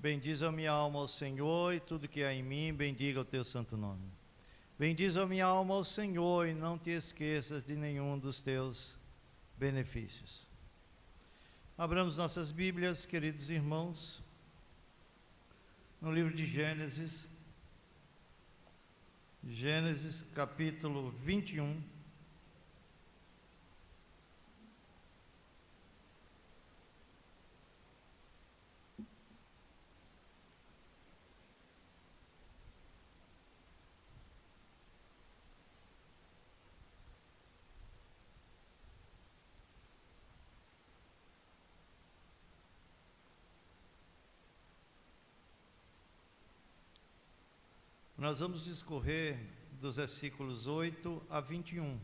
Bendiz a minha alma ao Senhor e tudo que há em mim, bendiga o teu santo nome. Bendiz a minha alma ao Senhor e não te esqueças de nenhum dos teus benefícios. Abramos nossas Bíblias, queridos irmãos, no livro de Gênesis, capítulo 21. Nós vamos discorrer dos versículos 8 a 21,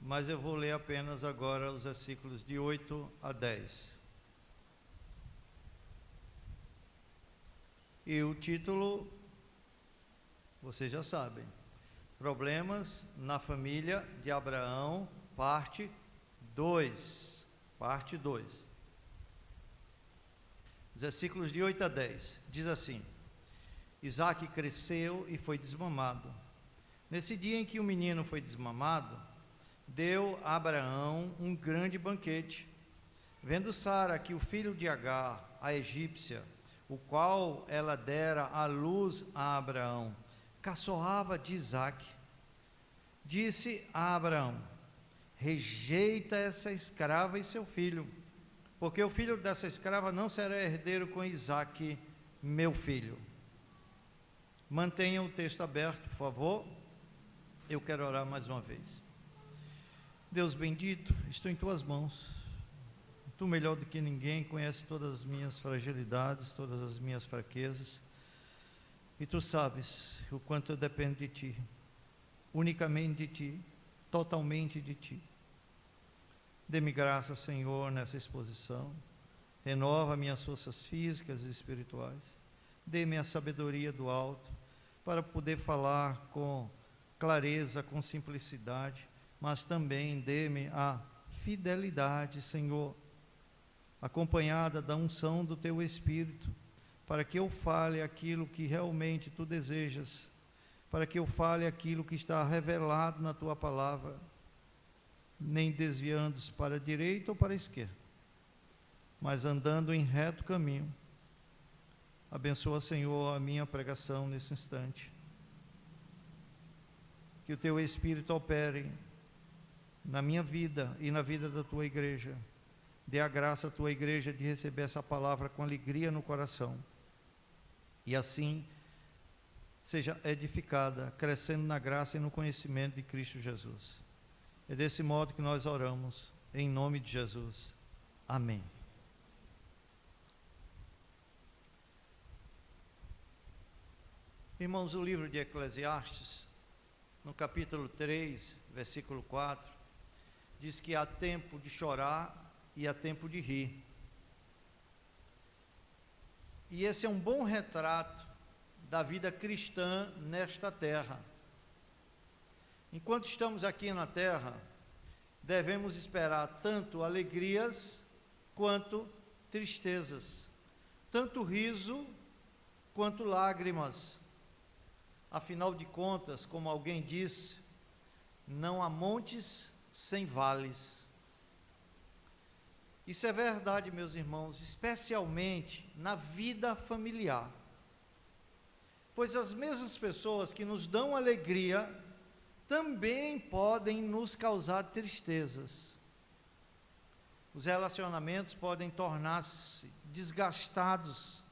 mas eu vou ler apenas agora os versículos de 8 a 10. E o título, vocês já sabem: Problemas na família de Abraão, parte 2. Parte 2. Os versículos de 8 a 10, diz assim: Isaque cresceu e foi desmamado. Nesse dia em que o menino foi desmamado, deu a Abraão um grande banquete. Vendo Sara que o filho de Agar, a egípcia, o qual ela dera à luz a Abraão, caçoava de Isaque, disse a Abraão: rejeita essa escrava e seu filho, porque o filho dessa escrava não será herdeiro com Isaque, meu filho. Mantenha o texto aberto, por favor. Eu quero orar mais uma vez. Deus bendito, estou em tuas mãos. Tu, melhor do que ninguém, conhece todas as minhas fragilidades, todas as minhas fraquezas. E tu sabes o quanto eu dependo de ti, unicamente de ti, totalmente de ti. Dê-me graça, Senhor, nessa exposição. Renova minhas forças físicas e espirituais. Dê-me a sabedoria do alto, para poder falar com clareza, com simplicidade, mas também dê-me a fidelidade, Senhor, acompanhada da unção do Teu Espírito, para que eu fale aquilo que realmente Tu desejas, para que eu fale aquilo que está revelado na Tua palavra, nem desviando-se para a direita ou para a esquerda, mas andando em reto caminho. Abençoa, Senhor, a minha pregação nesse instante. Que o Teu Espírito opere na minha vida e na vida da Tua igreja. Dê a graça à Tua igreja de receber essa palavra com alegria no coração. E assim seja edificada, crescendo na graça e no conhecimento de Cristo Jesus. É desse modo que nós oramos, em nome de Jesus. Amém. Irmãos, o livro de Eclesiastes, no capítulo 3, versículo 4, diz que há tempo de chorar e há tempo de rir. E esse é um bom retrato da vida cristã nesta terra. Enquanto estamos aqui na terra, devemos esperar tanto alegrias quanto tristezas, tanto riso quanto lágrimas. Afinal de contas, como alguém disse, não há montes sem vales. Isso é verdade, meus irmãos, especialmente na vida familiar. Pois as mesmas pessoas que nos dão alegria também podem nos causar tristezas. Os relacionamentos podem tornar-se desgastados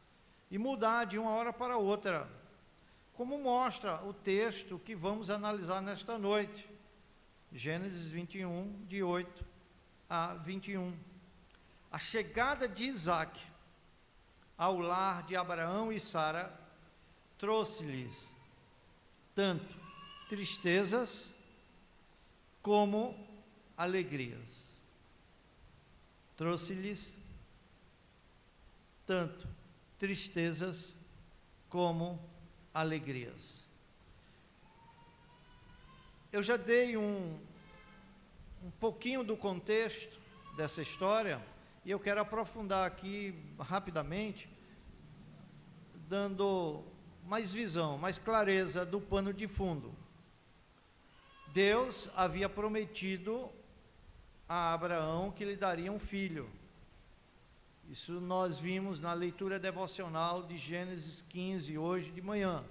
e mudar de uma hora para outra, como mostra o texto que vamos analisar nesta noite, Gênesis 21, de 8 a 21. A chegada de Isaque ao lar de Abraão e Sara trouxe-lhes tanto tristezas como alegrias. Trouxe-lhes tanto tristezas como alegrias. Eu já dei um pouquinho do contexto dessa história E eu quero aprofundar aqui rapidamente, dando mais visão, mais clareza do pano de fundo. Deus havia prometido a Abraão que lhe daria um filho. Isso nós vimos na leitura devocional de Gênesis 15, hoje de manhã.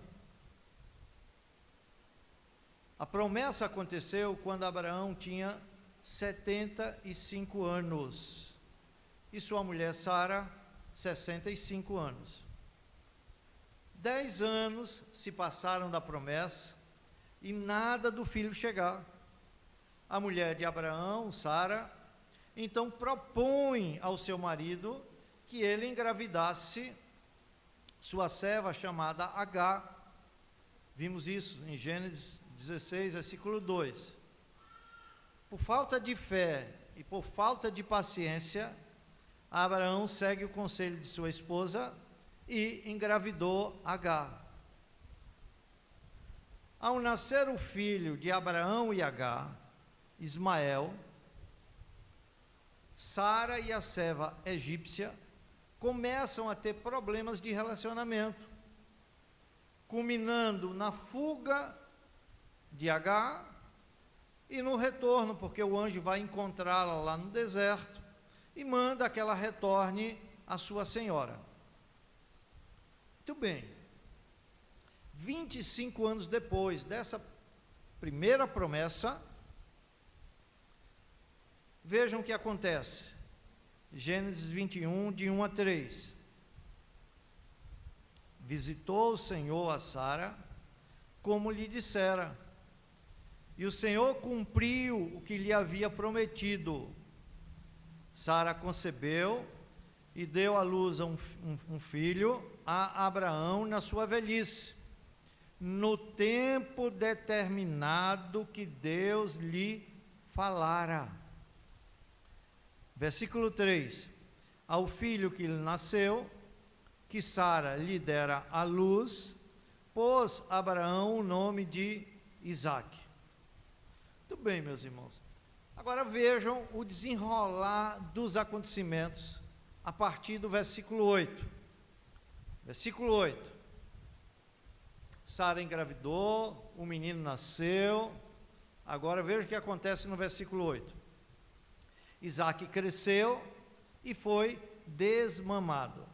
A promessa aconteceu quando Abraão tinha 75 anos. E sua mulher Sara, 65 anos. 10 anos se passaram da promessa e nada do filho chegar. A mulher de Abraão, Sara, então propõe ao seu marido que ele engravidasse sua serva chamada Agar. Vimos isso em Gênesis 16, versículo 2. Por falta de fé e por falta de paciência, Abraão segue o conselho de sua esposa e engravidou Agar. Ao nascer o filho de Abraão e Agar, Ismael, Sara e a serva egípcia começam a ter problemas de relacionamento, culminando na fuga de Agar e no retorno, porque o anjo vai encontrá-la lá no deserto e manda que ela retorne à sua senhora. Muito bem. 25 anos depois dessa primeira promessa, vejam o que acontece. Gênesis 21, de 1 a 3. Visitou o Senhor a Sara, como lhe dissera, e o Senhor cumpriu o que lhe havia prometido. Sara concebeu e deu à luz a um filho a Abraão na sua velhice, no tempo determinado que Deus lhe falara. Versículo 3. Ao filho que lhe nasceu, que Sara lhe dera à luz, pôs Abraão o nome de Isaque. Muito bem, meus irmãos. Agora vejam o desenrolar dos acontecimentos a partir do versículo 8. Versículo 8. Sara engravidou, o menino nasceu. Agora veja o que acontece no versículo 8. Isaque cresceu e foi desmamado.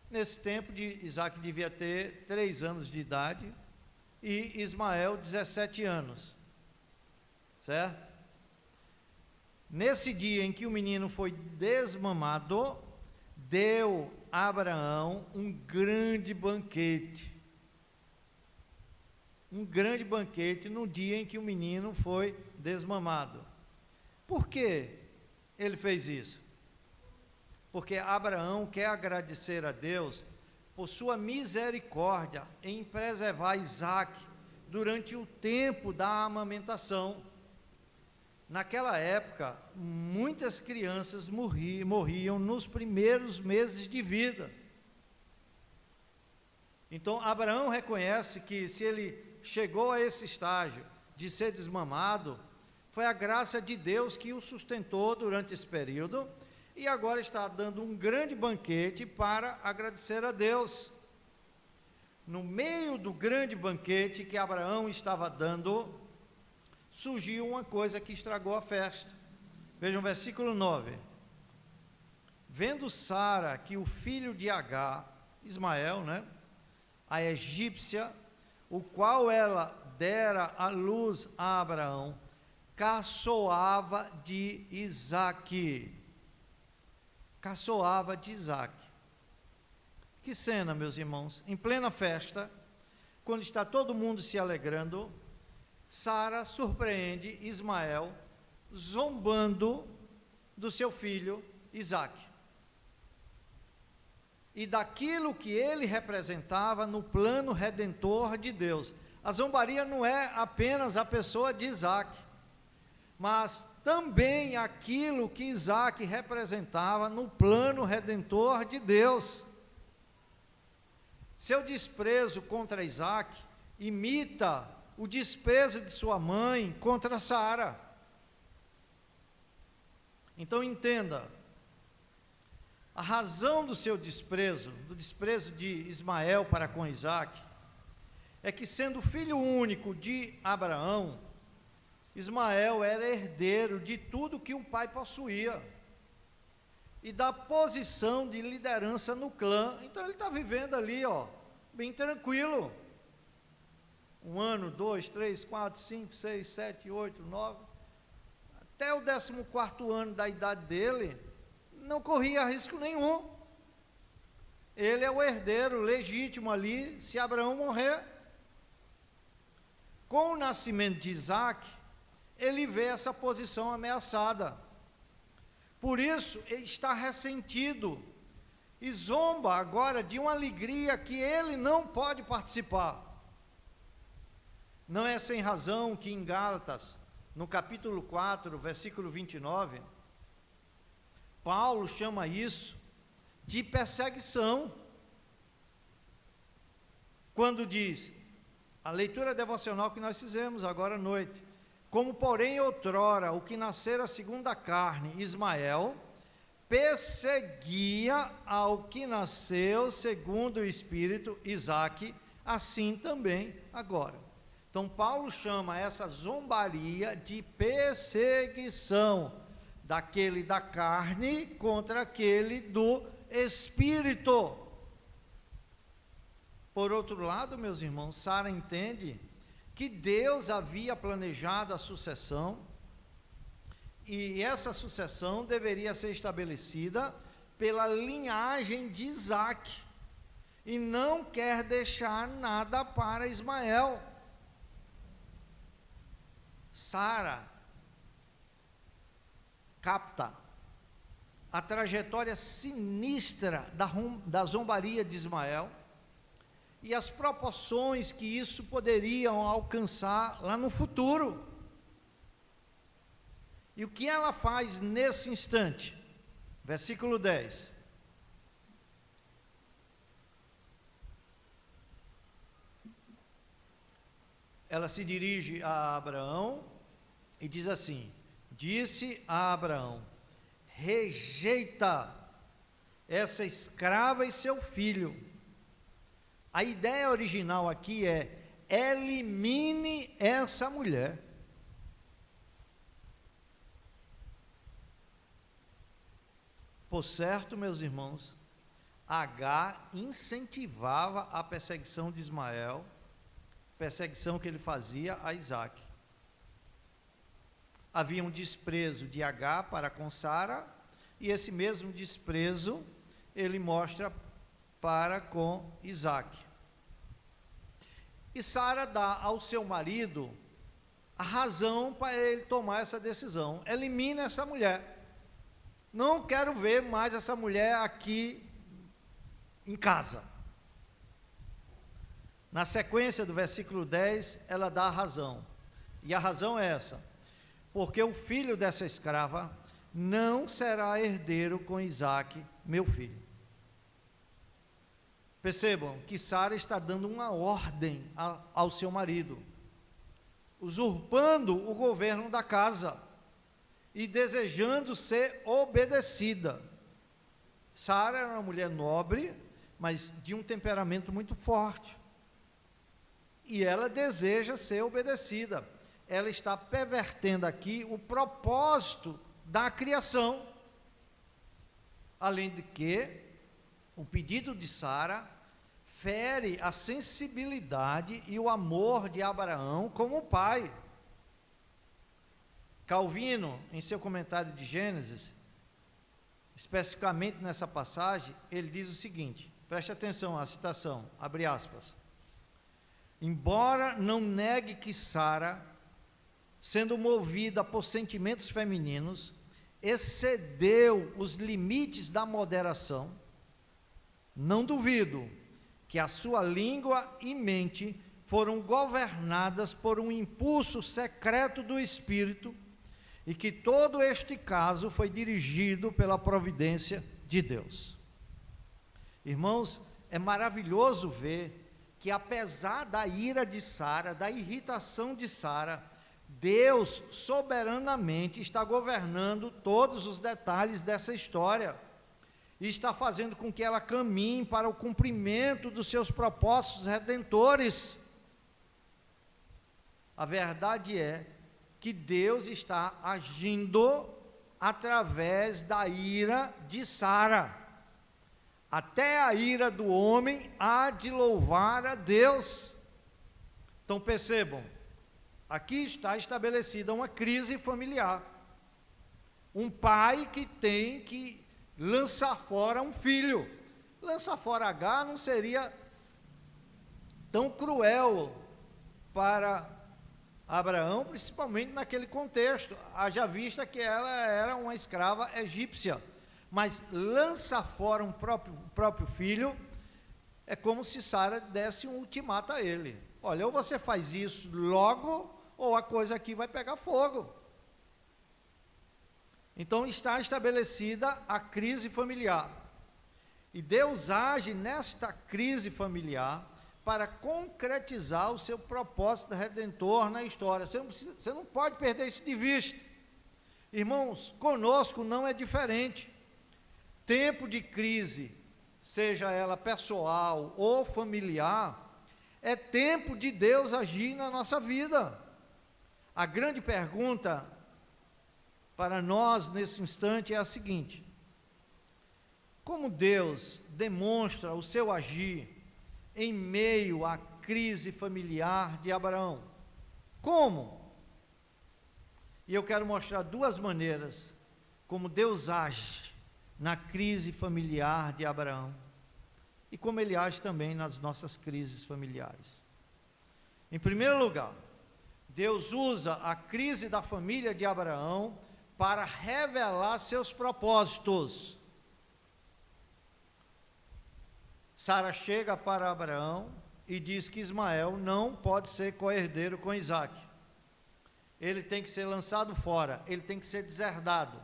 Nesse tempo, Isaque devia ter 3 anos de idade e Ismael 17 anos. Certo? Nesse dia em que o menino foi desmamado, deu a Abraão um grande banquete. Um grande banquete no dia em que o menino foi desmamado. Por que ele fez isso? Porque Abraão quer agradecer a Deus por sua misericórdia em preservar Isaque durante o tempo da amamentação. Naquela época, muitas crianças morriam nos primeiros meses de vida. Então, Abraão reconhece que se ele chegou a esse estágio de ser desmamado, foi a graça de Deus que o sustentou durante esse período, e agora está dando um grande banquete para agradecer a Deus. No meio do grande banquete que Abraão estava dando, surgiu uma coisa que estragou a festa. Vejam o versículo 9. Vendo Sara que o filho de Agar, Ismael, a egípcia, o qual ela dera à luz a Abraão, caçoava de Isaque. Caçoava de Isaque. Que cena, meus irmãos, em plena festa, quando está todo mundo se alegrando, Sara surpreende Ismael zombando do seu filho Isaque e daquilo que ele representava no plano redentor de Deus. A zombaria não é apenas a pessoa de Isaque, mas também aquilo que Isaque representava no plano redentor de Deus. Seu desprezo contra Isaque imita o desprezo de sua mãe contra Sara. Então entenda, A razão do seu desprezo, do desprezo de Ismael para com Isaque, é que, sendo filho único de Abraão, Ismael era herdeiro de tudo que o pai possuía e da posição de liderança no clã. Então ele está vivendo ali, bem tranquilo. 1 ano, 2, 3, 4, 5, 6, 7, 8, 9, até o 14º ano da idade dele, não corria risco nenhum. Ele é o herdeiro legítimo ali, se Abraão morrer. Com o nascimento de Isaque, ele vê essa posição ameaçada. Por isso, ele está ressentido e zomba agora de uma alegria que ele não pode participar. Não é sem razão que em Gálatas, no capítulo 4, versículo 29, Paulo chama isso de perseguição. Quando diz, a leitura devocional que nós fizemos agora à noite, como porém outrora o que nascera segundo a carne, Ismael, perseguia ao que nasceu segundo o Espírito, Isaque, assim também agora. Então Paulo chama essa zombaria de perseguição, daquele da carne contra aquele do Espírito. Por outro lado, meus irmãos, Sara entende que Deus havia planejado a sucessão, e essa sucessão deveria ser estabelecida pela linhagem de Isaque, e não quer deixar nada para Ismael. Sara capta a trajetória sinistra da zombaria de Ismael e as proporções que isso poderiam alcançar lá no futuro. E o que ela faz nesse instante? Versículo 10. Ela se dirige a Abraão e diz assim: disse a Abraão, rejeita essa escrava e seu filho. A ideia original aqui é, elimine essa mulher. Por certo, meus irmãos, Agar incentivava a perseguição de Ismael, perseguição que ele fazia a Isaque. Havia um desprezo de Agar para com Sara, e esse mesmo desprezo ele mostra para com Isaque. E Sara dá ao seu marido a razão para ele tomar essa decisão: elimina essa mulher. Não quero ver mais essa mulher aqui em casa. Na sequência do versículo 10, ela dá a razão. E a razão é essa: porque o filho dessa escrava não será herdeiro com Isaque, meu filho. Percebam que Sara está dando uma ordem ao seu marido, usurpando o governo da casa e desejando ser obedecida. Sara era uma mulher nobre, mas de um temperamento muito forte, e ela deseja ser obedecida. Ela está pervertendo aqui o propósito da criação. Além de que o pedido de Sara fere a sensibilidade e o amor de Abraão como pai. Calvino, em seu comentário de Gênesis, especificamente nessa passagem, ele diz o seguinte, preste atenção à citação, abre aspas: embora não negue que Sara, sendo movida por sentimentos femininos, excedeu os limites da moderação, não duvido que a sua língua e mente foram governadas por um impulso secreto do Espírito, e que todo este caso foi dirigido pela providência de Deus. Irmãos, é maravilhoso ver que, apesar da ira de Sara, da irritação de Sara, Deus soberanamente está governando todos os detalhes dessa história. e está fazendo com que ela caminhe para o cumprimento dos seus propósitos redentores. A verdade é que Deus está agindo através da ira de Sara. Até a ira do homem há de louvar a Deus. Então percebam, aqui está estabelecida uma crise familiar. Um pai que tem que lançar fora um filho. Lançar fora Agar não seria tão cruel para Abraão, principalmente naquele contexto, haja vista que ela era uma escrava egípcia. Mas lança fora um próprio filho, é como se Sara desse um ultimato a ele. Olha, ou você faz isso logo, ou a coisa aqui vai pegar fogo. Então está estabelecida a crise familiar. E Deus age nesta crise familiar para concretizar o seu propósito redentor na história. Você não pode perder isso de vista. Irmãos, conosco não é diferente. Tempo de crise, seja ela pessoal ou familiar, é tempo de Deus agir na nossa vida. A grande pergunta para nós nesse instante é a seguinte: como Deus demonstra o seu agir em meio à crise familiar de Abraão? Como? E eu quero mostrar duas maneiras como Deus age na crise familiar de Abraão e como Ele age também nas nossas crises familiares. Em primeiro lugar, Deus usa a crise da família de Abraão para revelar seus propósitos. Sara chega para Abraão e diz que Ismael não pode ser coerdeiro com Isaque. Ele tem que ser lançado fora, ele tem que ser deserdado.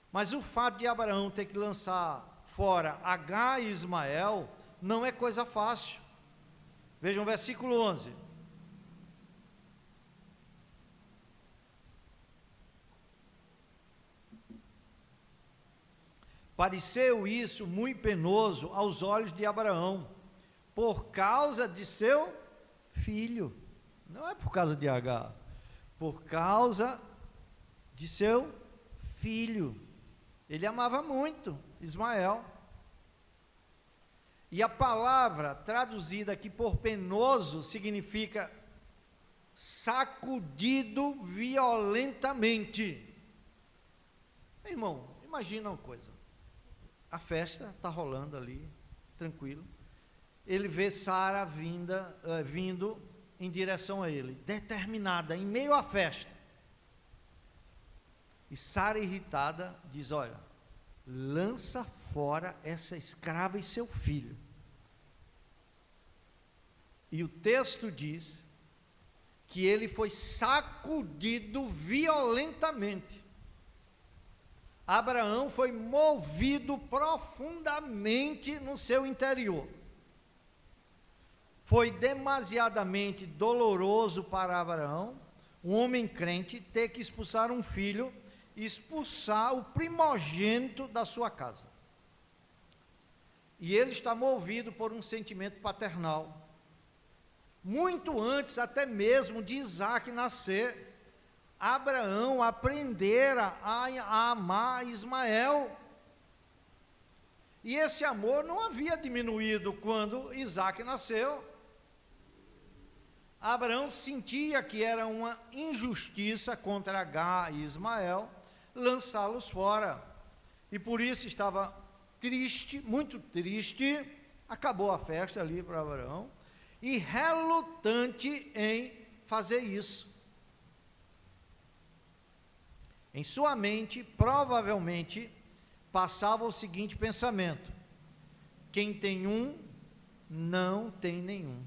Mas o fato de Abraão ter que lançar fora Agar e Ismael não é coisa fácil. Vejam o versículo 11. Pareceu isso muito penoso aos olhos de Abraão, por causa de seu filho. Não é por causa de Agar, por causa de seu filho. Ele amava muito Ismael. E a palavra traduzida aqui por penoso significa sacudido violentamente. Irmão, imagina uma coisa. A festa está rolando ali, tranquilo. Ele vê Sara vindo em direção a ele, determinada, em meio à festa. E Sara, irritada, diz: olha, lança fora essa escrava e seu filho. E o texto diz que ele foi sacudido violentamente. Abraão foi movido profundamente no seu interior. Foi demasiadamente doloroso para Abraão, um homem crente, ter que expulsar um filho, expulsar o primogênito da sua casa. E ele está movido por um sentimento paternal. Muito antes até mesmo de Isaque nascer, Abraão aprendera a amar Ismael. E esse amor não havia diminuído quando Isaque nasceu. Abraão sentia que era uma injustiça contra Agar e Ismael lançá-los fora. E por isso estava triste, muito triste. Acabou a festa ali para Abraão. E relutante em fazer isso. Em sua mente, provavelmente, passava o seguinte pensamento: quem tem um, não tem nenhum.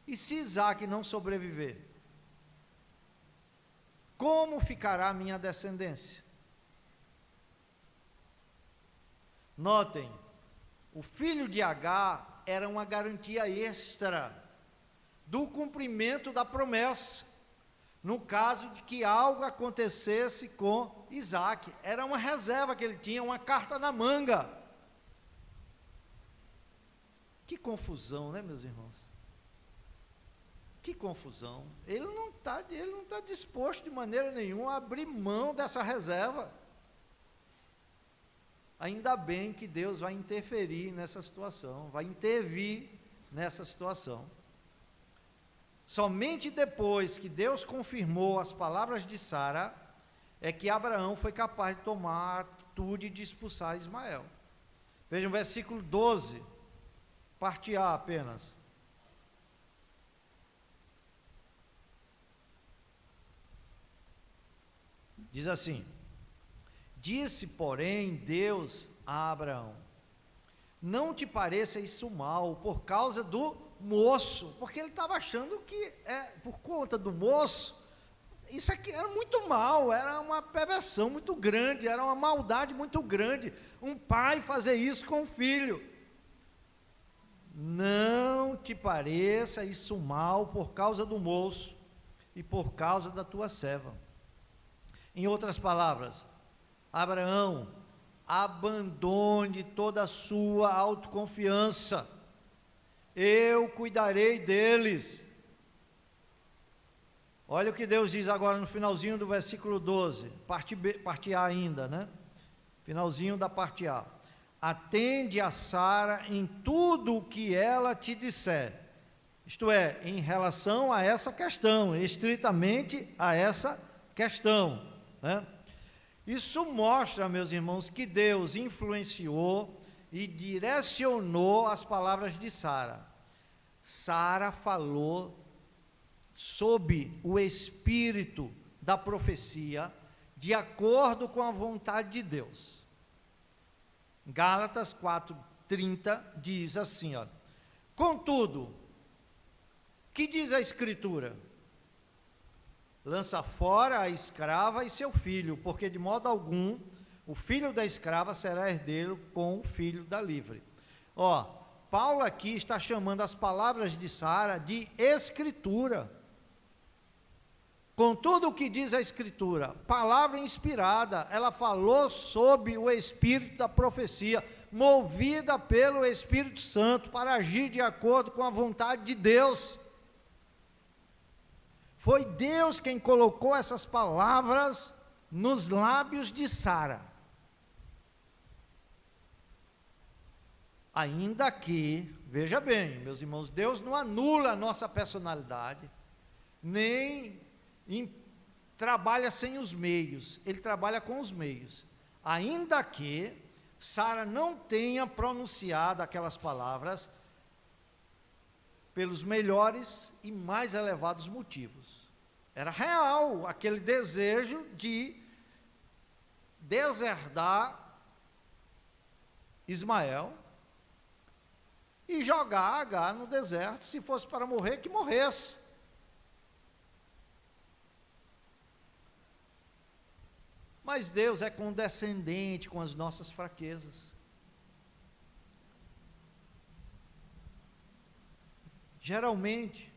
E se Isaque não sobreviver, como ficará a minha descendência? Notem, o filho de Agar era uma garantia extra do cumprimento da promessa. no caso de que algo acontecesse com Isaac. Era uma reserva que ele tinha, uma carta na manga. Que confusão, né, meus irmãos? Que confusão. Ele não está disposto de maneira nenhuma a abrir mão dessa reserva. Ainda bem que Deus vai interferir nessa situação, vai intervir nessa situação. Somente depois que Deus confirmou as palavras de Sara, é que Abraão foi capaz de tomar a atitude de expulsar Ismael. Vejam o versículo 12, parte A apenas. Diz assim: disse, porém, Deus a Abraão: não te pareça isso mal por causa do moço, porque ele estava achando que, por conta do moço, isso aqui era muito mal, era uma perversão muito grande, era uma maldade muito grande, um pai fazer isso com o filho. Não te pareça isso mal por causa do moço e por causa da tua serva. Em outras palavras, Abraão, abandone toda a sua autoconfiança, eu cuidarei deles. Olha o que Deus diz agora no finalzinho do versículo 12, parte A ainda, né? Finalzinho da parte A. Atende a Sara em tudo o que ela te disser, isto é, em relação a essa questão, estritamente a essa questão, né? Isso mostra, meus irmãos, que Deus influenciou e direcionou as palavras de Sara. Sara falou sob o espírito da profecia, de acordo com a vontade de Deus. Gálatas 4:30 diz assim, ó: contudo, que diz a Escritura? Lança fora a escrava e seu filho, porque de modo algum o filho da escrava será herdeiro com o filho da livre. Ó, Paulo aqui está chamando as palavras de Sara de Escritura. Com tudo o que diz a Escritura, palavra inspirada, ela falou sob o espírito da profecia, movida pelo Espírito Santo para agir de acordo com a vontade de Deus. Foi Deus quem colocou essas palavras nos lábios de Sara. Ainda que, veja bem, meus irmãos, Deus não anula a nossa personalidade, nem trabalha sem os meios, Ele trabalha com os meios. Ainda que Sara não tenha pronunciado aquelas palavras pelos melhores e mais elevados motivos. Era real aquele desejo de deserdar Ismael e jogar Agar no deserto, se fosse para morrer, que morresse. Mas Deus é condescendente com as nossas fraquezas. Geralmente,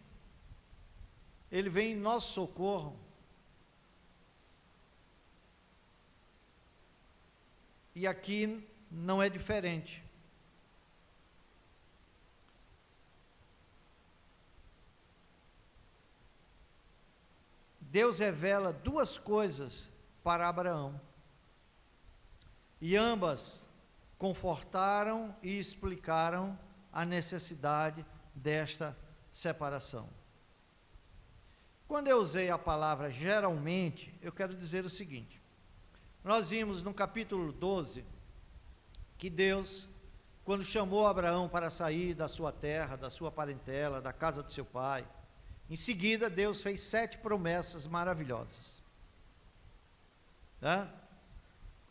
Ele vem em nosso socorro e aqui não é diferente. Deus revela duas coisas para Abraão, e ambas confortaram e explicaram a necessidade desta separação. Quando eu usei a palavra geralmente, eu quero dizer o seguinte: nós vimos no capítulo 12, que Deus, quando chamou Abraão para sair da sua terra, da sua parentela, da casa do seu pai, em seguida Deus fez 7 promessas maravilhosas, né?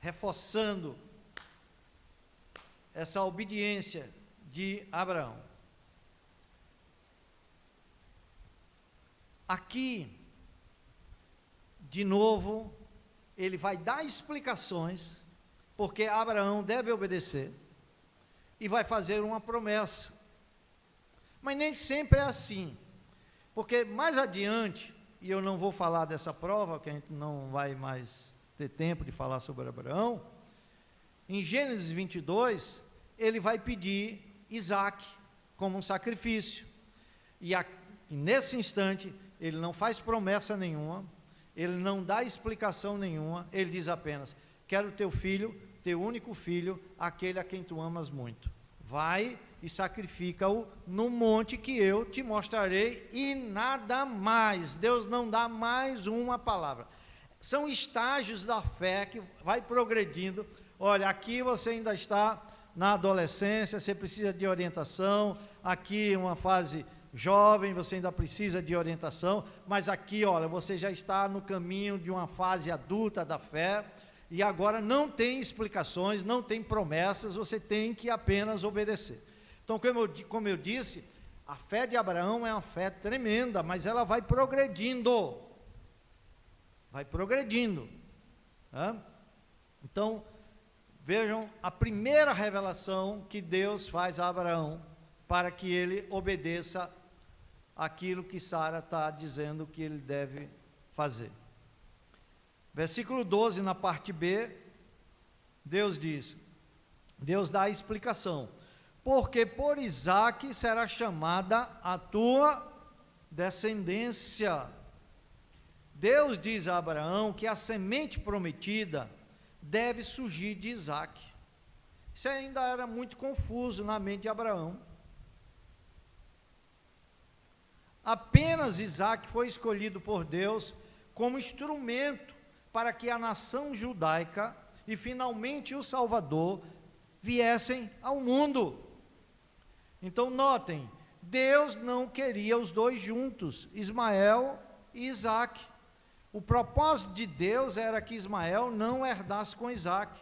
Reforçando essa obediência de Abraão. Aqui, de novo, ele vai dar explicações, porque Abraão deve obedecer, e vai fazer uma promessa. Mas nem sempre é assim, porque mais adiante, e eu não vou falar dessa prova, que a gente não vai mais ter tempo de falar sobre Abraão. Em Gênesis 22, ele vai pedir Isaque como um sacrifício, e nesse instante, ele não faz promessa nenhuma, ele não dá explicação nenhuma, ele diz apenas: quero teu filho, teu único filho, aquele a quem tu amas muito. Vai e sacrifica-o no monte que eu te mostrarei, e nada mais. Deus não dá mais uma palavra. São estágios da fé que vai progredindo. Olha, aqui você ainda está na adolescência, você precisa de orientação. Aqui uma fase jovem, você ainda precisa de orientação, mas aqui, olha, você já está no caminho de uma fase adulta da fé, e agora não tem explicações, não tem promessas, você tem que apenas obedecer. Então, como eu disse, a fé de Abraão é uma fé tremenda, mas ela vai progredindo, né? Então, vejam a primeira revelação que Deus faz a Abraão, para que ele obedeça aquilo que Sara está dizendo que ele deve fazer. Versículo 12, na parte B, Deus dá a explicação: porque por Isaque será chamada a tua descendência. Deus diz a Abraão que a semente prometida deve surgir de Isaque. Isso ainda era muito confuso na mente de Abraão. Apenas Isaque foi escolhido por Deus como instrumento para que a nação judaica e finalmente o Salvador viessem ao mundo. Então notem, Deus não queria os dois juntos, Ismael e Isaque. O propósito de Deus era que Ismael não herdasse com Isaque.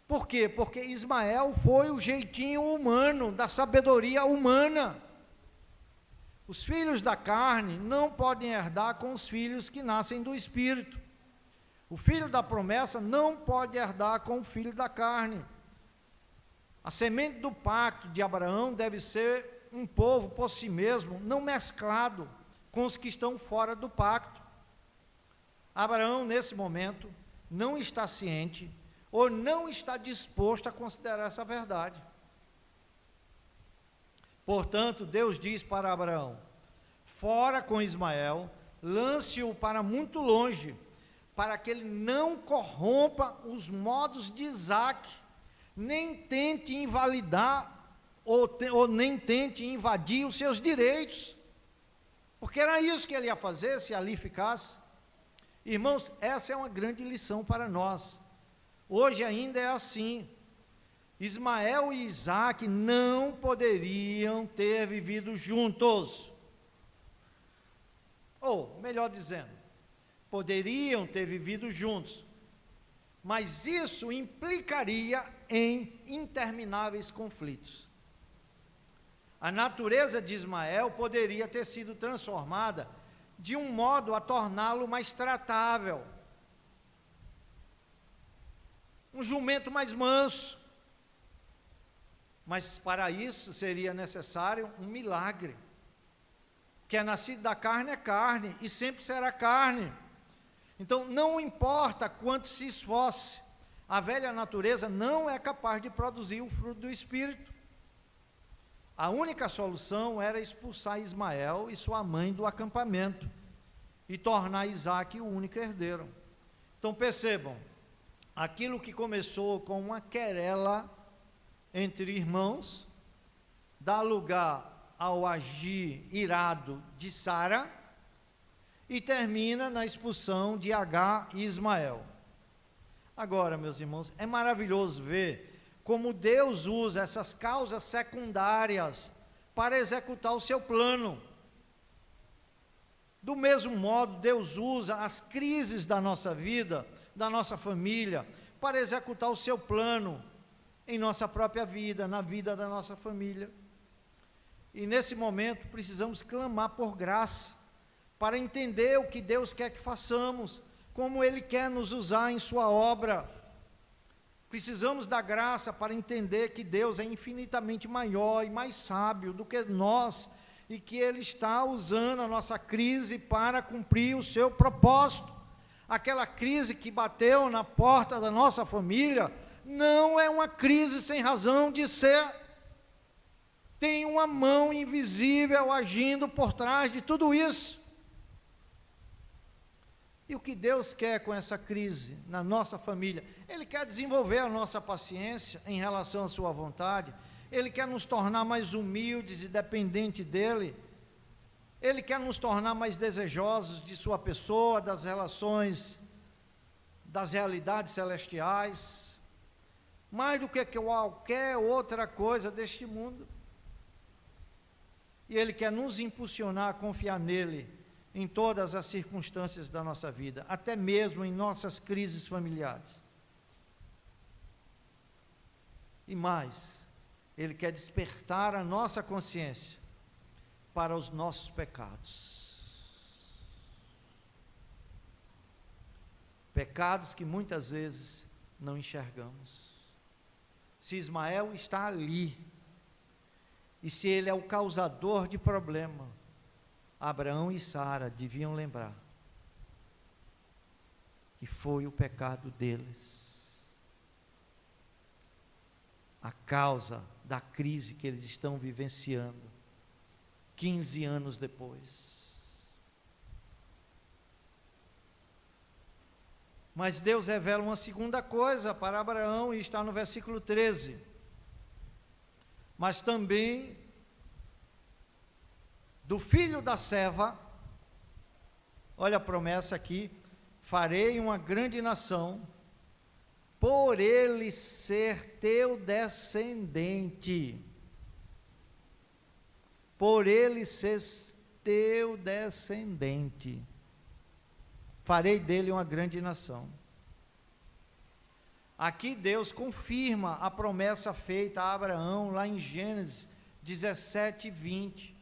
Por quê? Porque Ismael foi o jeitinho humano, da sabedoria humana. Os filhos da carne não podem herdar com os filhos que nascem do Espírito. O filho da promessa não pode herdar com o filho da carne. A semente do pacto de Abraão deve ser um povo por si mesmo, não mesclado com os que estão fora do pacto. Abraão, nesse momento, não está ciente ou não está disposto a considerar essa verdade. Portanto, Deus diz para Abraão: fora com Ismael, lance-o para muito longe, para que ele não corrompa os modos de Isaque, nem tente invalidar ou nem tente invadir os seus direitos, porque era isso que ele ia fazer se ali ficasse. Irmãos, essa é uma grande lição para nós. Hoje ainda é assim. Ismael e Isaque não poderiam ter vivido juntos. Ou, melhor dizendo, poderiam ter vivido juntos, mas isso implicaria em intermináveis conflitos. A natureza de Ismael poderia ter sido transformada de um modo a torná-lo mais tratável, um jumento mais manso, mas para isso seria necessário um milagre. Que é nascido da carne é carne, e sempre será carne. Então, não importa quanto se esforce, a velha natureza não é capaz de produzir o fruto do Espírito. A única solução era expulsar Ismael e sua mãe do acampamento, e tornar Isaque o único herdeiro. Então percebam, aquilo que começou com uma querela entre irmãos, dá lugar ao agir irado de Sara, e termina na expulsão de Agar e Ismael. Agora, meus irmãos, é maravilhoso ver como Deus usa essas causas secundárias para executar o seu plano. Do mesmo modo, Deus usa as crises da nossa vida, da nossa família, para executar o seu plano em nossa própria vida, na vida da nossa família. E nesse momento precisamos clamar por graça, para entender o que Deus quer que façamos, como Ele quer nos usar em sua obra. Precisamos da graça para entender que Deus é infinitamente maior e mais sábio do que nós, e que Ele está usando a nossa crise para cumprir o seu propósito. Aquela crise que bateu na porta da nossa família não é uma crise sem razão de ser. Tem uma mão invisível agindo por trás de tudo isso. E o que Deus quer com essa crise na nossa família? Ele quer desenvolver a nossa paciência em relação à sua vontade. Ele quer nos tornar mais humildes e dependentes dEle. Ele quer nos tornar mais desejosos de sua pessoa, das relações, das realidades celestiais, mais do que qualquer outra coisa deste mundo. E Ele quer nos impulsionar a confiar nele em todas as circunstâncias da nossa vida, até mesmo em nossas crises familiares. E mais, Ele quer despertar a nossa consciência para os nossos pecados. Pecados que muitas vezes não enxergamos. Se Ismael está ali, e se ele é o causador de problema, Abraão e Sara deviam lembrar que foi o pecado deles, a causa da crise que eles estão vivenciando 15 anos depois. Mas Deus revela uma segunda coisa para Abraão, e está no versículo 13. Mas também do filho da serva, olha a promessa aqui: farei uma grande nação, por ele ser teu descendente. Por ele ser teu descendente, farei dele uma grande nação. Aqui Deus confirma a promessa feita a Abraão, lá em Gênesis 17, 20.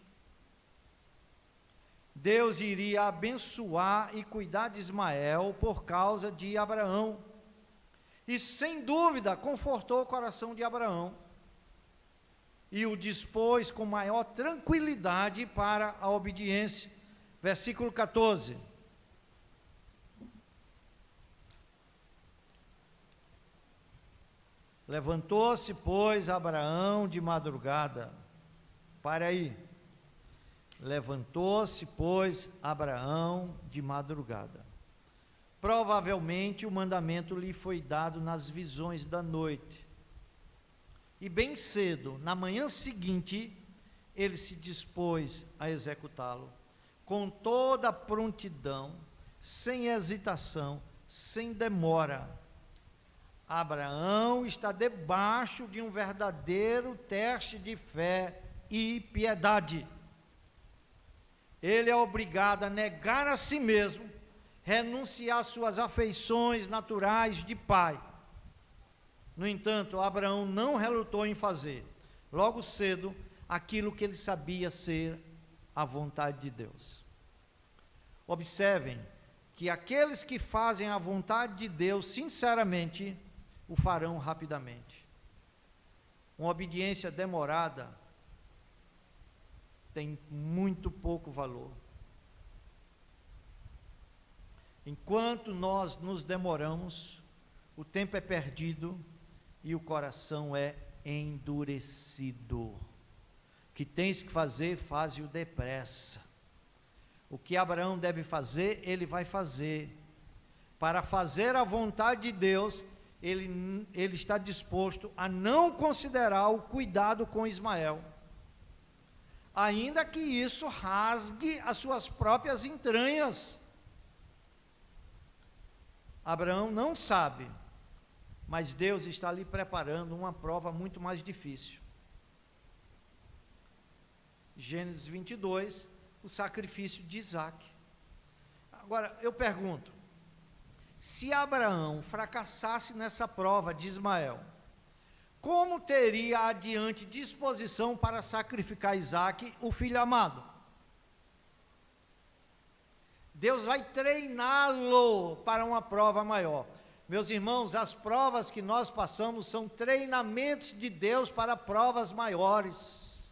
Deus iria abençoar e cuidar de Ismael por causa de Abraão. E sem dúvida confortou o coração de Abraão e o dispôs com maior tranquilidade para a obediência. Versículo 14. Levantou-se, pois, Abraão de madrugada. Para aí. Levantou-se, pois, Abraão de madrugada. Provavelmente o mandamento lhe foi dado nas visões da noite. E bem cedo, na manhã seguinte, ele se dispôs a executá-lo, com toda a prontidão, sem hesitação, sem demora. Abraão está debaixo de um verdadeiro teste de fé e piedade. Ele é obrigado a negar a si mesmo, renunciar às suas afeições naturais de pai. No entanto, Abraão não relutou em fazer, logo cedo, aquilo que ele sabia ser a vontade de Deus. Observem que aqueles que fazem a vontade de Deus, sinceramente, o farão rapidamente. Uma obediência demorada tem muito pouco valor. Enquanto nós nos demoramos, o tempo é perdido e o coração é endurecido. O que tens que fazer, faze-o depressa. O que Abraão deve fazer, ele vai fazer. Para fazer a vontade de Deus, ele está disposto a não considerar o cuidado com Ismael, ainda que isso rasgue as suas próprias entranhas. Abraão não sabe, mas Deus está ali preparando uma prova muito mais difícil. Gênesis 22, o sacrifício de Isaac. Agora, eu pergunto, se Abraão fracassasse nessa prova de Ismael, como teria adiante disposição para sacrificar Isaac, o filho amado? Deus vai treiná-lo para uma prova maior. Meus irmãos, as provas que nós passamos são treinamentos de Deus para provas maiores.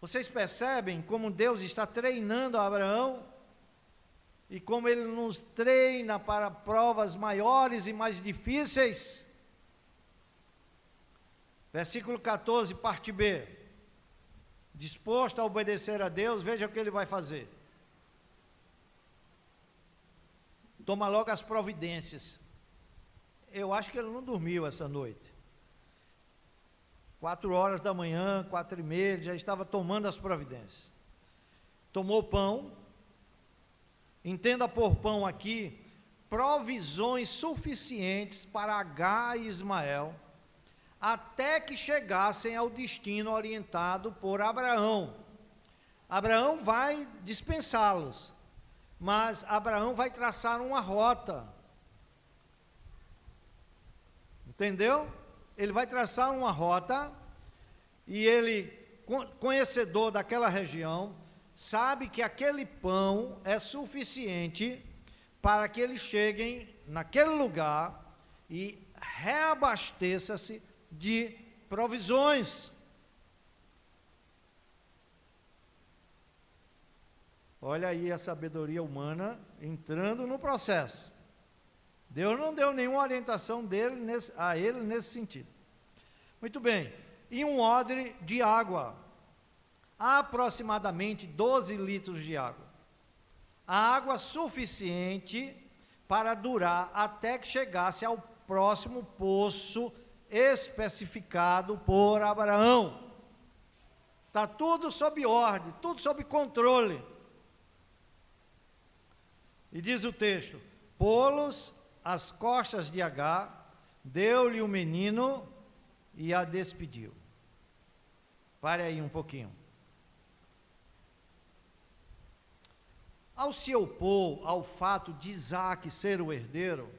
Vocês percebem como Deus está treinando Abraão? E como Ele nos treina para provas maiores e mais difíceis? Versículo 14, parte B. Disposto a obedecer a Deus, veja o que Ele vai fazer. Toma logo as providências. Eu acho que ele não dormiu essa noite. 4 horas da manhã, 4h30, ele já estava tomando as providências. Tomou pão. Entenda por pão aqui, provisões suficientes para Agar e Ismael, até que chegassem ao destino orientado por Abraão. Abraão vai dispensá-los, mas Abraão vai traçar uma rota. Entendeu? Ele vai traçar uma rota, e ele, conhecedor daquela região, sabe que aquele pão é suficiente para que eles cheguem naquele lugar e reabasteça-se de provisões. Olha aí a sabedoria humana entrando no processo. Deus não deu nenhuma orientação a ele nesse sentido. Muito bem. E um odre de água, aproximadamente 12 litros de água. A água suficiente para durar até que chegasse ao próximo poço especificado por Abraão. Está tudo sob ordem, tudo sob controle. E diz o texto: pô-los às costas de Agar, deu-lhe o menino e a despediu. Pare aí um pouquinho. Ao se opor ao fato de Isaac ser o herdeiro,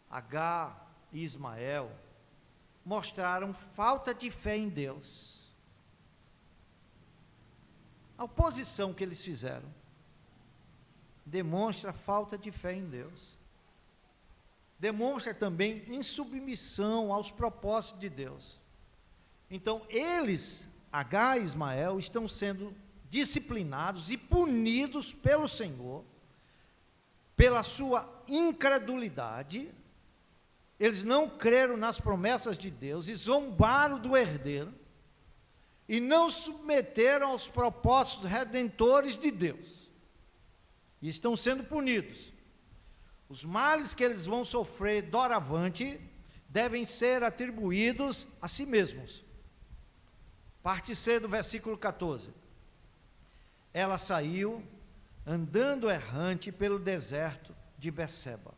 Agar e Ismael mostraram falta de fé em Deus. A oposição que eles fizeram demonstra falta de fé em Deus. Demonstra também insubmissão aos propósitos de Deus. Então, eles, Agar e Ismael, estão sendo disciplinados e punidos pelo Senhor, pela sua incredulidade. Eles não creram nas promessas de Deus e zombaram do herdeiro, e não submeteram aos propósitos redentores de Deus, e estão sendo punidos. Os males que eles vão sofrer doravante devem ser atribuídos a si mesmos. Parte C do versículo 14. Ela saiu, andando errante pelo deserto de Beceba.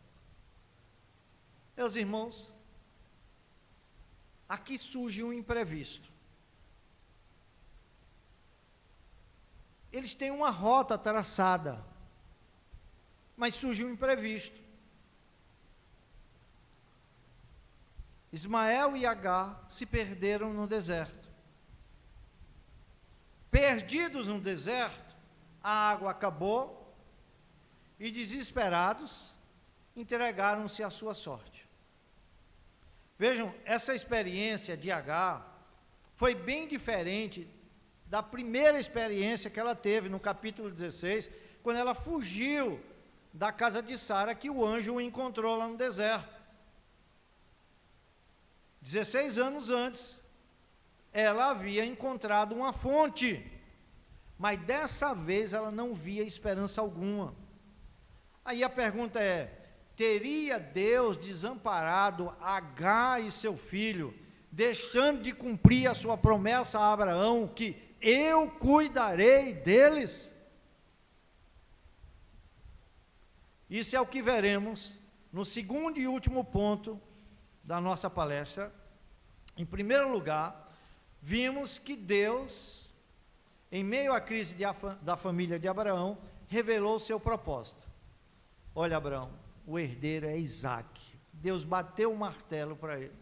Meus irmãos, aqui surge um imprevisto. Eles têm uma rota traçada, mas surge um imprevisto. Ismael e Agar se perderam no deserto. Perdidos no deserto, a água acabou, e desesperados, entregaram-se à sua sorte. Vejam, essa experiência de Agar foi bem diferente da primeira experiência que ela teve no capítulo 16, quando ela fugiu da casa de Sara, que o anjo o encontrou lá no deserto. 16 anos antes, ela havia encontrado uma fonte, mas dessa vez ela não via esperança alguma. Aí a pergunta é: teria Deus desamparado Agar e seu filho, deixando de cumprir a sua promessa a Abraão, que eu cuidarei deles? Isso é o que veremos no segundo e último ponto da nossa palestra. Em primeiro lugar, vimos que Deus, em meio à crise da família de Abraão, revelou o seu propósito. Olha, Abraão, o herdeiro é Isaac. Deus bateu o martelo para ele.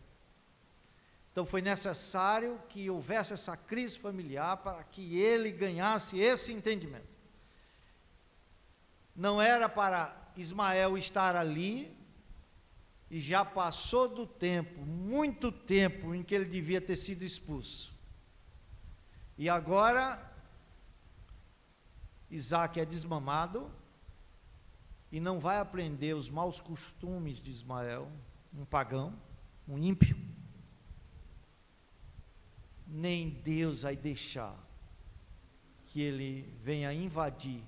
Então foi necessário que houvesse essa crise familiar para que ele ganhasse esse entendimento. Não era para Ismael estar ali, e já passou do tempo, muito tempo, em que ele devia ter sido expulso. E agora, Isaac é desmamado e não vai aprender os maus costumes de Ismael, um pagão, um ímpio. Nem Deus vai deixar que ele venha invadir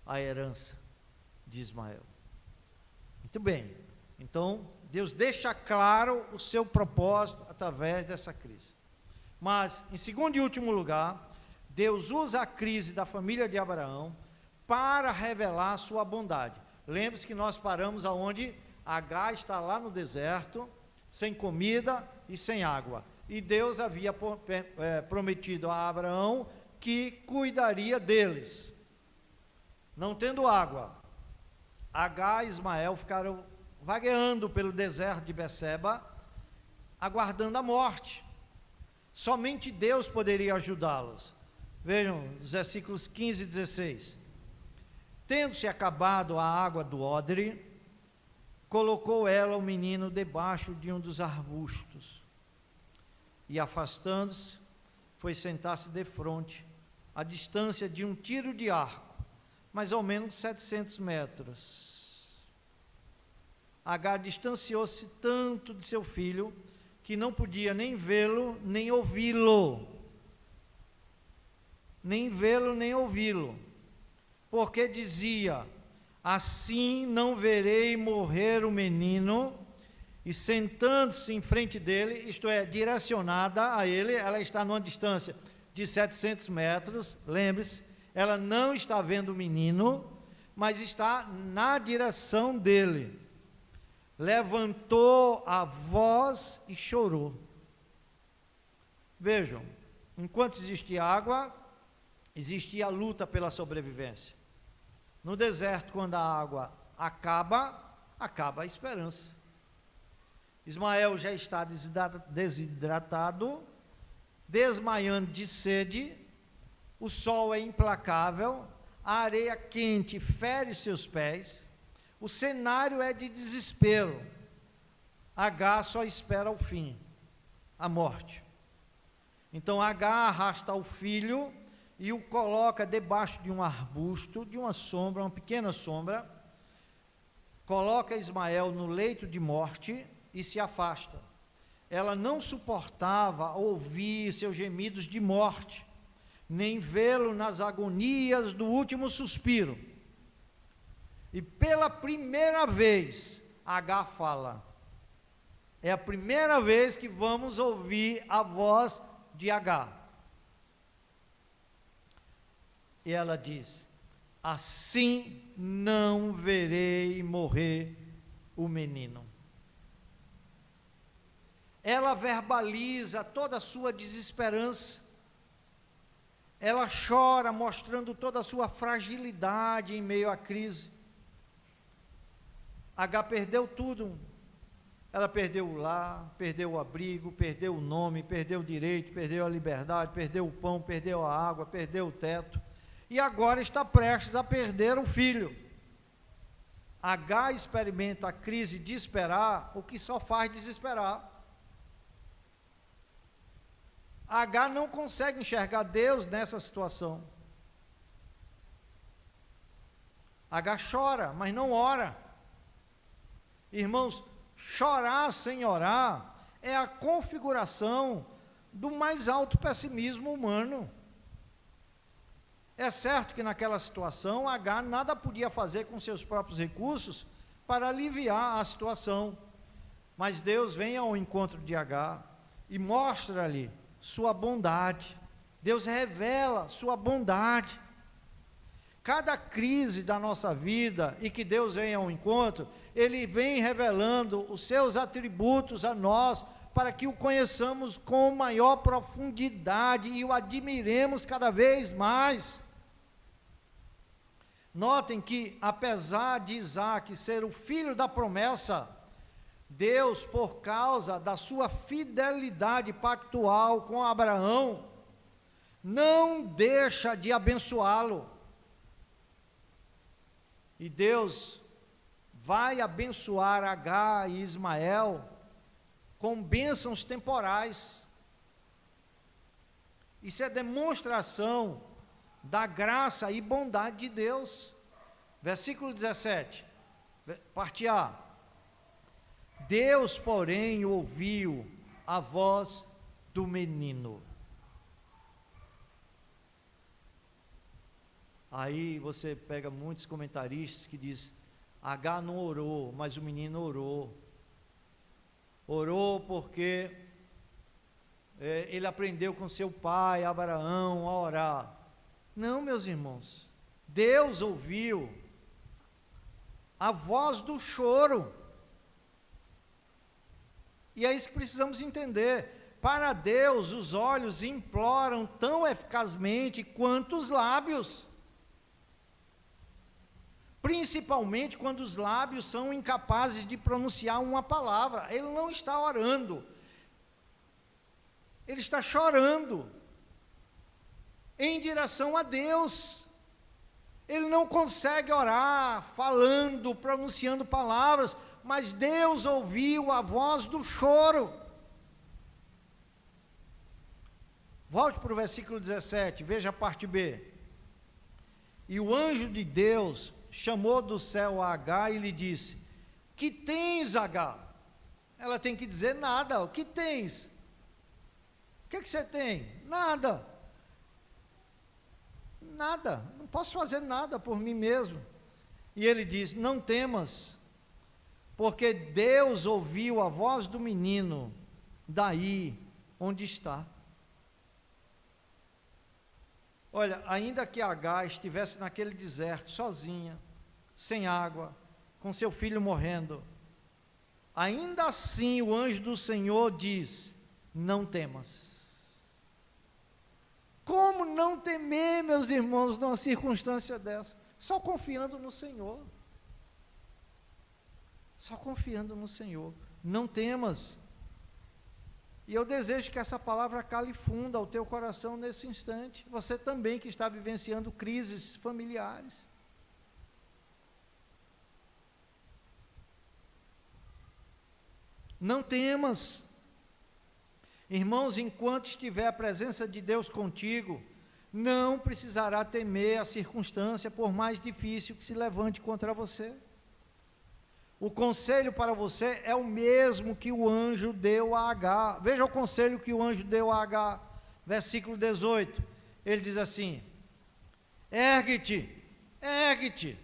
a herança de Ismael. Muito bem, então Deus deixa claro o seu propósito através dessa crise. Mas, em segundo e último lugar, Deus usa a crise da família de Abraão para revelar sua bondade. Lembre-se que nós paramos aonde Agar está lá no deserto, sem comida e sem água. E Deus havia prometido a Abraão que cuidaria deles. Não tendo água, Agar e Ismael ficaram vagueando pelo deserto de Beceba, aguardando a morte. Somente Deus poderia ajudá-los. Vejam os versículos 15 e 16. Tendo-se acabado a água do odre, colocou ela o menino debaixo de um dos arbustos, e afastando-se, foi sentar-se defronte, à distância de um tiro de arco, mais ou menos 700 metros. Agar distanciou-se tanto de seu filho, que não podia nem vê-lo, nem ouvi-lo. Nem vê-lo, nem ouvi-lo. Porque dizia: assim não verei morrer o menino. E sentando-se em frente dele, isto é, direcionada a ele, ela está numa distância de 700 metros, lembre-se, ela não está vendo o menino, mas está na direção dele. Levantou a voz e chorou. Vejam, enquanto existia água, existia a luta pela sobrevivência. No deserto, quando a água acaba a esperança. Ismael já está desidratado, desmaiando de sede, o sol é implacável, a areia quente fere seus pés, o cenário é de desespero. Agar só espera o fim, a morte. Então Agar arrasta o filho e o coloca debaixo de um arbusto, de uma sombra, uma pequena sombra, coloca Ismael no leito de morte e se afasta. Ela não suportava ouvir seus gemidos de morte, nem vê-lo nas agonias do último suspiro. E pela primeira vez, Agar fala. É a primeira vez que vamos ouvir a voz de Agar. E ela diz: assim não verei morrer o menino. Ela verbaliza toda a sua desesperança. Ela chora, mostrando toda a sua fragilidade em meio à crise. Agar perdeu tudo. Ela perdeu o lar, perdeu o abrigo, perdeu o nome, perdeu o direito, perdeu a liberdade, perdeu o pão, perdeu a água, perdeu o teto. E agora está prestes a perder o filho. Agar experimenta a crise de esperar, o que só faz desesperar. Agar não consegue enxergar Deus nessa situação. Agar chora, mas não ora. Irmãos, chorar sem orar é a configuração do mais alto pessimismo humano. É certo que naquela situação, Agar nada podia fazer com seus próprios recursos para aliviar a situação. Mas Deus vem ao encontro de Agar e mostra-lhe sua bondade. Deus revela sua bondade. Cada crise da nossa vida e que Deus vem ao encontro, Ele vem revelando os seus atributos a nós, para que o conheçamos com maior profundidade e o admiremos cada vez mais. Notem que, apesar de Isaac ser o filho da promessa, Deus, por causa da sua fidelidade pactual com Abraão, não deixa de abençoá-lo. E Deus vai abençoar Agar e Ismael com bênçãos temporais. Isso é demonstração da graça e bondade de Deus. Versículo 17, parte A. Deus, porém, ouviu a voz do menino. Aí você pega muitos comentaristas que dizem, Agar não orou, mas o menino orou. Orou porque ele aprendeu com seu pai, Abraão, a orar. Não, meus irmãos, Deus ouviu a voz do choro. E é isso que precisamos entender. Para Deus, os olhos imploram tão eficazmente quanto os lábios. Principalmente quando os lábios são incapazes de pronunciar uma palavra. Ele não está orando, ele está chorando em direção a Deus. Ele não consegue orar falando, pronunciando palavras, mas Deus ouviu a voz do choro. Volte para o versículo 17, veja a parte B. E o anjo de Deus chamou do céu a Agar e lhe disse, que tens, Agar? Ela tem que dizer nada. O que tens? O que é que você tem? Nada. Nada, não posso fazer nada por mim mesmo. E ele diz, não temas, porque Deus ouviu a voz do menino daí onde está. Olha, ainda que Agar estivesse naquele deserto, sozinha, sem água, com seu filho morrendo, ainda assim o anjo do Senhor diz, não temas. Como não temer, meus irmãos, numa circunstância dessa? Só confiando no Senhor. Só confiando no Senhor. Não temas. E eu desejo que essa palavra cale fundo ao teu coração nesse instante. Você também que está vivenciando crises familiares. Não temas. Irmãos, enquanto estiver a presença de Deus contigo, não precisará temer a circunstância, por mais difícil que se levante contra você. O conselho para você é o mesmo que o anjo deu a Agar. Veja o conselho que o anjo deu a Agar, versículo 18. Ele diz assim, ergue-te, ergue-te,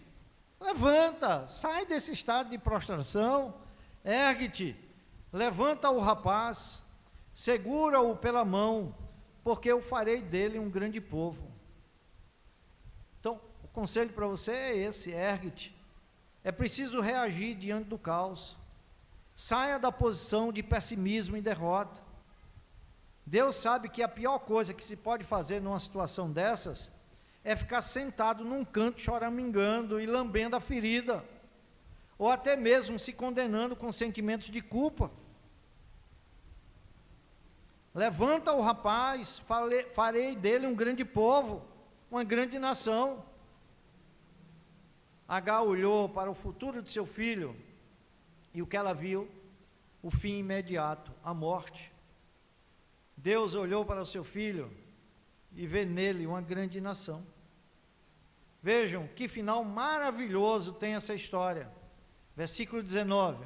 levanta, sai desse estado de prostração, ergue-te, levanta o rapaz, segura-o pela mão, porque eu farei dele um grande povo. Então, o conselho para você é esse, ergue-te. É preciso reagir diante do caos. Saia da posição de pessimismo e derrota. Deus sabe que a pior coisa que se pode fazer numa situação dessas é ficar sentado num canto choramingando e lambendo a ferida, ou até mesmo se condenando com sentimentos de culpa. Levanta o rapaz, farei dele um grande povo, uma grande nação. Agar olhou para o futuro de seu filho, e o que ela viu? O fim imediato, a morte. Deus olhou para o seu filho, e vê nele uma grande nação. Vejam, que final maravilhoso tem essa história. Versículo 19.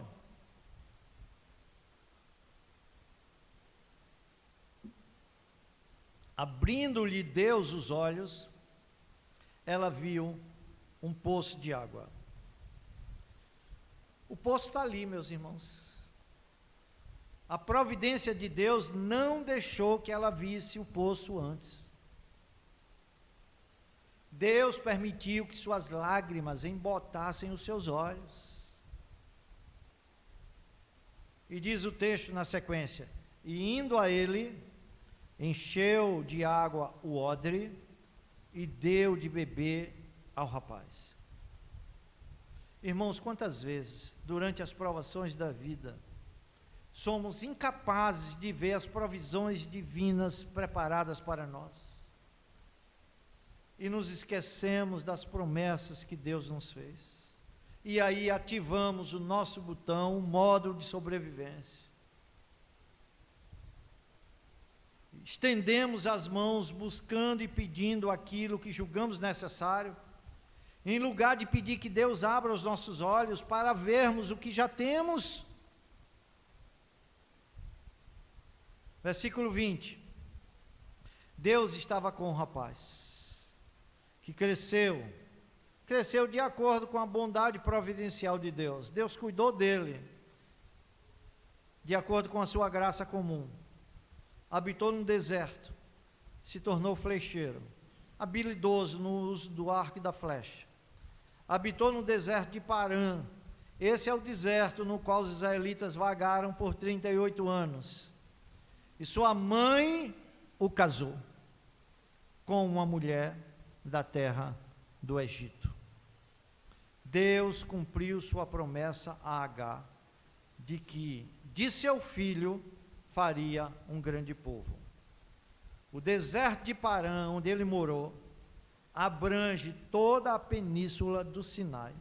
Abrindo-lhe Deus os olhos, ela viu um poço de água. O poço está ali, meus irmãos. A providência de Deus não deixou que ela visse o poço antes. Deus permitiu que suas lágrimas embotassem os seus olhos. E diz o texto na sequência, e indo a ele, encheu de água o odre e deu de beber ao rapaz. Irmãos, quantas vezes, durante as provações da vida, somos incapazes de ver as provisões divinas preparadas para nós, e nos esquecemos das promessas que Deus nos fez, e aí ativamos o nosso botão, o modo de sobrevivência. estendemos as mãos buscando e pedindo aquilo que julgamos necessário, em lugar de pedir que Deus abra os nossos olhos para vermos o que já temos. Versículo 20. Deus estava com o rapaz, que cresceu de acordo com a bondade providencial de Deus. Deus cuidou dele, de acordo com a sua graça comum. Habitou no deserto, se tornou flecheiro, habilidoso no uso do arco e da flecha. Habitou no deserto de Parã. Esse é o deserto no qual os israelitas vagaram por 38 anos. E sua mãe o casou com uma mulher da terra do Egito. Deus cumpriu sua promessa a Agar, de que de seu filho faria um grande povo. O deserto de Parã, onde ele morou, abrange toda a península do Sinai,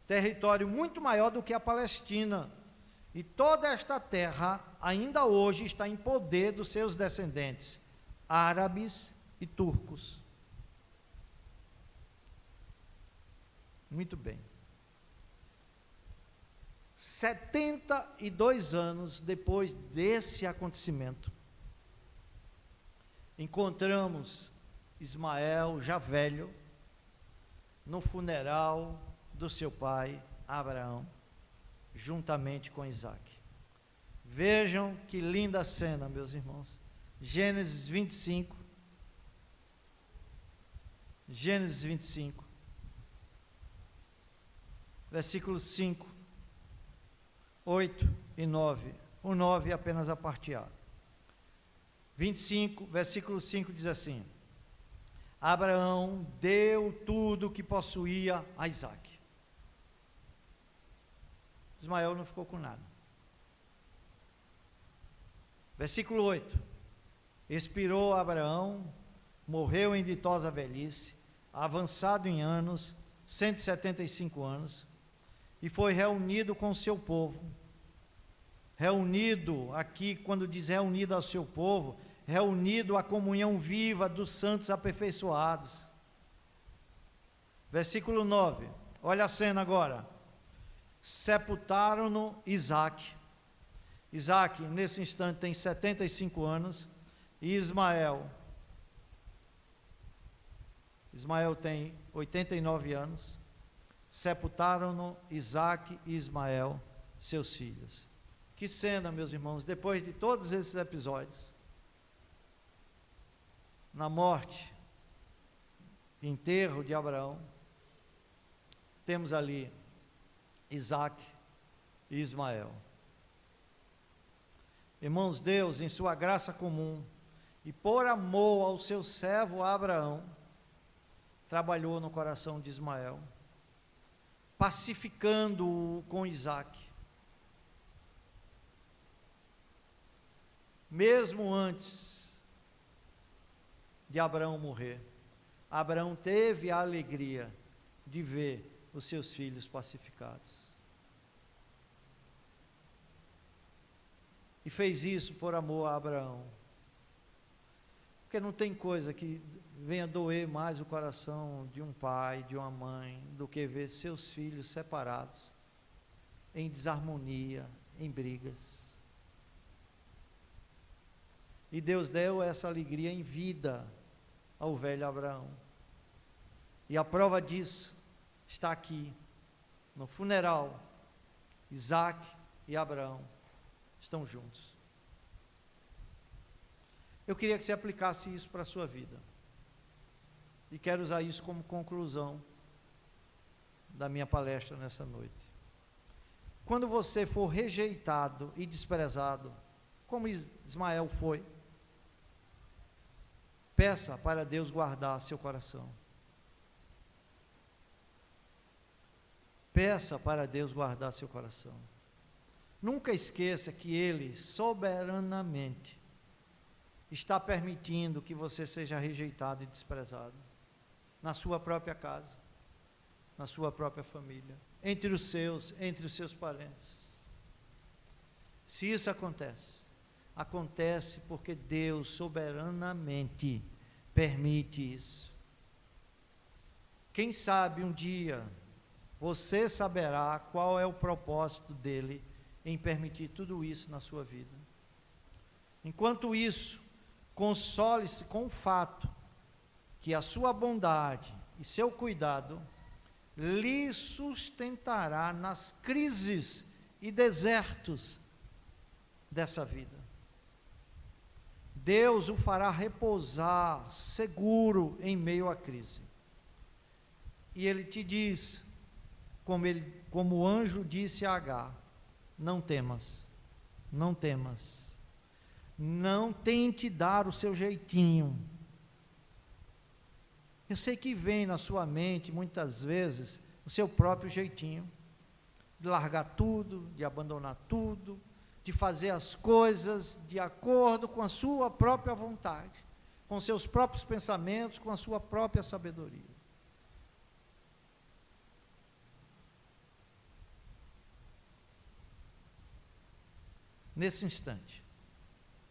território muito maior do que a Palestina, e toda esta terra ainda hoje está em poder dos seus descendentes, árabes e turcos. Muito bem. 72 anos depois desse acontecimento, encontramos Ismael, já velho, no funeral do seu pai Abraão, juntamente com Isaac. Vejam que linda cena, meus irmãos. Gênesis 25. Gênesis 25. Versículos 5, 8 e 9. O 9 é apenas a parte A. 25, versículo 5 diz assim: Abraão deu tudo o que possuía a Isaac. Ismael não ficou com nada. Versículo 8: expirou Abraão, morreu em ditosa velhice, avançado em anos, 175 anos, e foi reunido com o seu povo. Reunido, aqui quando diz reunido ao seu povo, reunido à comunhão viva dos santos aperfeiçoados. Versículo 9, olha a cena agora. Sepultaram-no Isaac. Isaac, nesse instante, tem 75 anos, e Ismael tem 89 anos. Sepultaram-no Isaac e Ismael, seus filhos. Que cena, meus irmãos, depois de todos esses episódios, na morte, enterro de Abraão, temos ali Isaac e Ismael. Irmãos, Deus, em sua graça comum, e por amor ao seu servo Abraão, trabalhou no coração de Ismael, pacificando-o com Isaac. Mesmo antes de Abraão morrer, Abraão teve a alegria de ver os seus filhos pacificados. E fez isso por amor a Abraão. Porque não tem coisa que venha doer mais o coração de um pai, de uma mãe, do que ver seus filhos separados, em desarmonia, em brigas. E Deus deu essa alegria em vida ao velho Abraão. E a prova disso está aqui, no funeral. Isaac e Abraão estão juntos. Eu queria que você aplicasse isso para a sua vida. E quero usar isso como conclusão da minha palestra nessa noite. Quando você for rejeitado e desprezado, como Ismael foi, peça para Deus guardar seu coração. Peça para Deus guardar seu coração. Nunca esqueça que Ele, soberanamente, está permitindo que você seja rejeitado e desprezado, na sua própria casa, na sua própria família, entre os seus parentes. Se isso acontece, acontece porque Deus soberanamente permite isso. Quem sabe um dia você saberá qual é o propósito dele em permitir tudo isso na sua vida. Enquanto isso, console-se com o fato que a sua bondade e seu cuidado lhe sustentará nas crises e desertos dessa vida. Deus o fará repousar seguro em meio à crise. E ele te diz, como o anjo disse a Agar: não temas, não temas, não tente dar o seu jeitinho. Eu sei que vem na sua mente, muitas vezes, o seu próprio jeitinho, de largar tudo, de abandonar tudo, de fazer as coisas de acordo com a sua própria vontade, com seus próprios pensamentos, com a sua própria sabedoria. Nesse instante,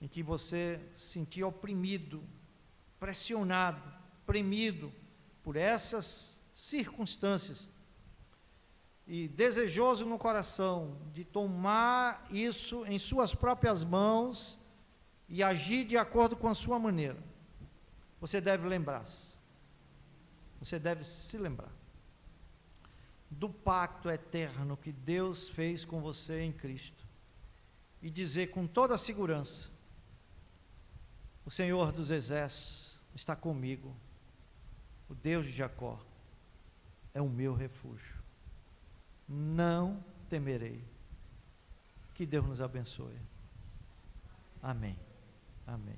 em que você se sentir oprimido, pressionado, premido por essas circunstâncias, e desejoso no coração de tomar isso em suas próprias mãos e agir de acordo com a sua maneira, você deve lembrar-se, você deve se lembrar do pacto eterno que Deus fez com você em Cristo, e dizer com toda a segurança: o Senhor dos Exércitos está comigo, o Deus de Jacó é o meu refúgio, não temerei. Que Deus nos abençoe. Amém. Amém.